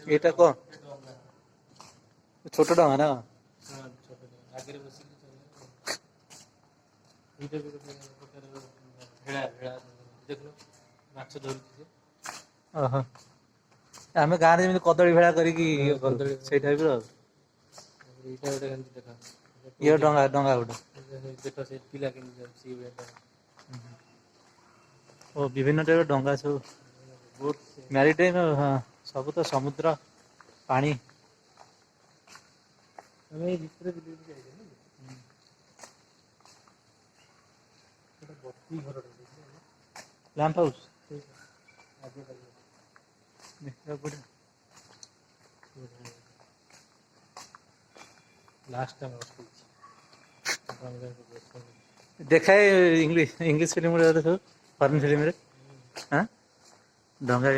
ଏଇଟା କଣ ଛୋଟ ଡଙ୍ଗା ନା କଣ? ଆଗରେ ବସିକି ଏଇଟା ବି ଗୋଟେ ପ୍ରକାର ଭେଳା ଭେଳା ଦେଖୁନ ମାଛ ଧରୁଛି ସେ। ଓହୋ ଆମେ ଗାଁରେ ଯେମିତି କଦଳୀ ଭେଳା କରିକି ହଁ ଇଏ କରୁ କଦଳୀ ସେଇ ଟାଇପର ଆଉ। ଏଇଟା ଗୋଟେ କେମିତି ଦେଖ ଇଏ କୋଉଠି ଡଙ୍ଗା ଡଙ୍ଗା ଗୋଟେ ଦେଖ ସେ ପିଲା କେମିତି ଯାଉଛି ଭଳିଆ ଓ ବିଭିନ୍ନ ଟାଇପର ଡଙ୍ଗା ସବୁ ବୋଟ ମ୍ୟାରିଟାଇମ୍ ହଁ ସବୁ ତ ସମୁଦ୍ର ପାଣି। ଆମେ ଏଇ ଭିତରେ ବୁଲି ବୁଲି ଯାଇଛେ ନାଇଁ? ଗୋଟେ ବସ୍ତି ଘରଟେ ଦେଖିଲ ଲ୍ୟାମ୍ପ ହାଉସ୍ ଆଗେ ଦେଖିବାକୁ ପଡ଼ିବ। ଲାଷ୍ଟ ଟାଇମ୍ ଦେଖାଏ ଇଂଲିଶ ଫିଲ୍ମ ଗୁଡା ସବୁ ଫରେନ୍ ଫିଲ୍ମରେ ଆଁ ଡଙ୍ଗା